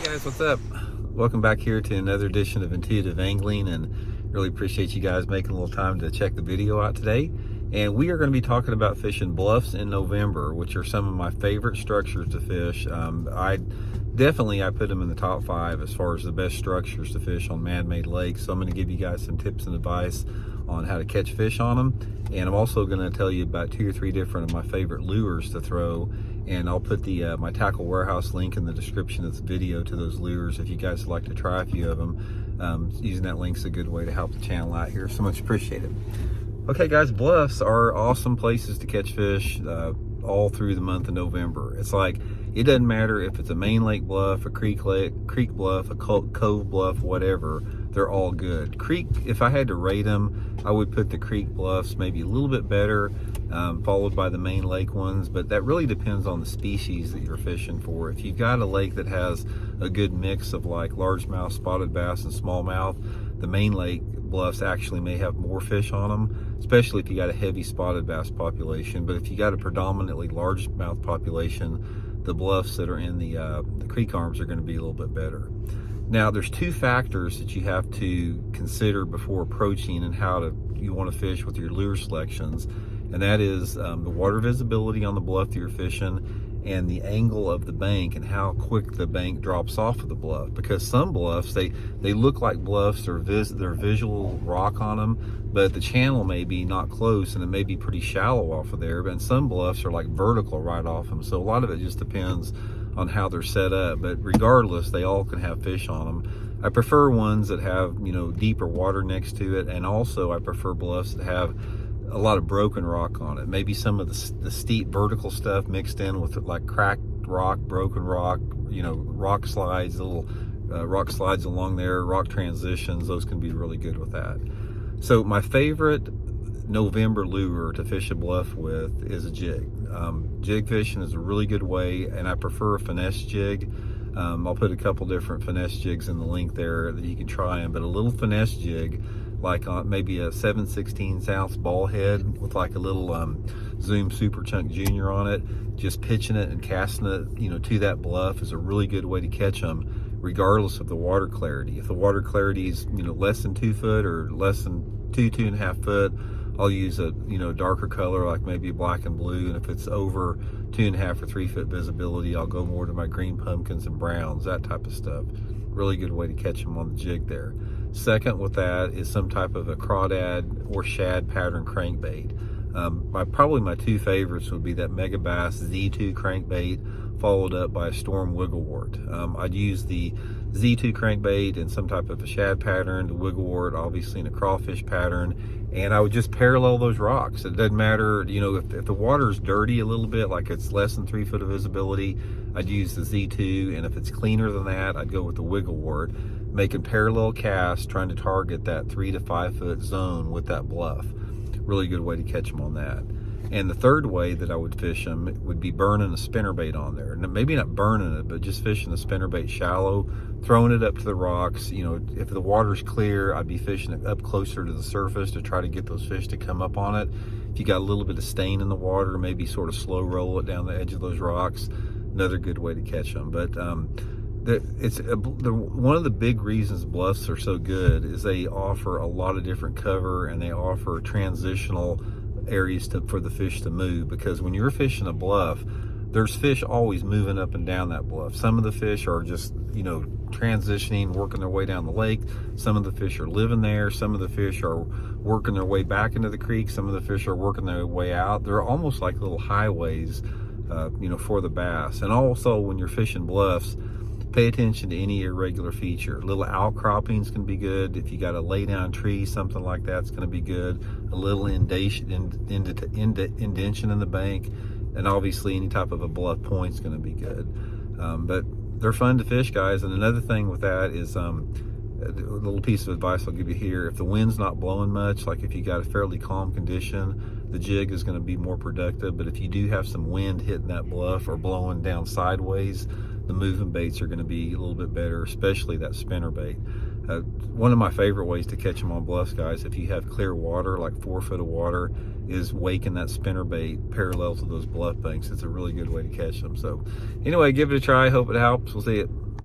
Guys, what's up? Welcome back here to another edition of Intuitive Angling, and really appreciate you guys making a little time to check the video out today. And we are going to be talking about fishing bluffs in November, which are some of my favorite structures to fish. I put them in the top 5 as far as the best structures to fish on man-made lakes. So I'm going to give you guys some tips and advice on how to catch fish on them, and I'm also going to tell you about 2 or 3 different of my favorite lures to throw. And I'll put the my tackle warehouse link in the description of this video to those lures if you guys would like to try a few of them. Using that link's a good way to help the channel out here, so much appreciated. Okay guys, bluffs are awesome places to catch fish all through the month of November. It's like, it doesn't matter if it's a main lake bluff, a creek bluff, a cove bluff, whatever, they're all good. Creek, if I had to rate them, I would put the creek bluffs maybe a little bit better, followed by the main lake ones, but that really depends on the species that you're fishing for. If you've got a lake that has a good mix of like largemouth, spotted bass, and smallmouth, the main lake bluffs actually may have more fish on them, especially if you got a heavy spotted bass population. But if you got a predominantly largemouth population, the bluffs that are in the creek arms are going to be a little bit better. Now, there's 2 factors that you have to consider before approaching and how you want to fish with your lure selections, and that is the water visibility on the bluff that you're fishing, and the angle of the bank and how quick the bank drops off of the bluff. Because some bluffs, they look like bluffs, or they're visual rock on them, but the channel may be not close and it may be pretty shallow off of there. But some bluffs are like vertical right off them, so a lot of it just depends on how they're set up. But regardless, they all can have fish on them. I prefer ones that have, you know, deeper water next to it, and also I prefer bluffs that have a lot of broken rock on it. Maybe some of the steep vertical stuff mixed in with like cracked rock, broken rock, you know, rock slides, little rock slides along there, rock transitions. Those can be really good with that. So my favorite November lure to fish a bluff with is a jig. Jig fishing is a really good way, and I prefer a finesse jig. I'll put a couple different finesse jigs in the link there that you can try them, but a little finesse jig, like maybe a 7/16 ounce ball head with like a little Zoom Super Chunk Junior on it, just pitching it and casting it, you know, to that bluff is a really good way to catch them, regardless of the water clarity. If the water clarity is, you know, less than 2 foot or less than 2.5 foot, I'll use a, you know, darker color like maybe black and blue. And if it's over 2.5 or 3 foot visibility, I'll go more to my green pumpkins and browns, that type of stuff. Really good way to catch them on the jig there. Second with that is some type of a crawdad or shad pattern crankbait. Probably my 2 favorites would be that Megabass Z2 crankbait, followed up by a Storm Wigglewort. I'd use the Z2 crankbait in some type of a shad pattern, the Wigglewort obviously in a crawfish pattern, and I would just parallel those rocks. It doesn't matter, you know, if the water's dirty a little bit, like it's less than 3 foot of visibility, I'd use the Z2, and if it's cleaner than that, I'd go with the Wigglewort, making parallel casts, trying to target that 3 to 5 foot zone with that bluff. Really good way to catch them on that. And the third way that I would fish them would be burning a spinnerbait on there. Maybe not burning it, but just fishing the spinnerbait shallow, throwing it up to the rocks. You know, if the water's clear, I'd be fishing it up closer to the surface to try to get those fish to come up on it. If you got a little bit of stain in the water, maybe sort of slow roll it down the edge of those rocks. Another good way to catch them. But one of the big reasons bluffs are so good is they offer a lot of different cover, and they offer transitional areas for the fish to move. Because when you're fishing a bluff, there's fish always moving up and down that bluff. Some of the fish are just, you know, transitioning, working their way down the lake. Some of the fish are living there. Some of the fish are working their way back into the creek. Some of the fish are working their way out. They're almost like little highways, you know, for the bass. And also, when you're fishing bluffs, pay attention to any irregular feature. Little outcroppings can be good. If you got a lay down tree, something like that's going to be good. A little indentation in the bank, and obviously any type of a bluff point is going to be good. But they're fun to fish, guys. And another thing with that is a little piece of advice I'll give you here. If the wind's not blowing much, like if you got a fairly calm condition, the jig is going to be more productive. But if you do have some wind hitting that bluff or blowing down sideways, the moving baits are going to be a little bit better, especially that spinner bait. One of my favorite ways to catch them on bluffs, guys, if you have clear water, like 4 foot of water, is waking that spinner bait parallel to those bluff banks. It's a really good way to catch them. So anyway, give it a try. Hope it helps. We'll see it.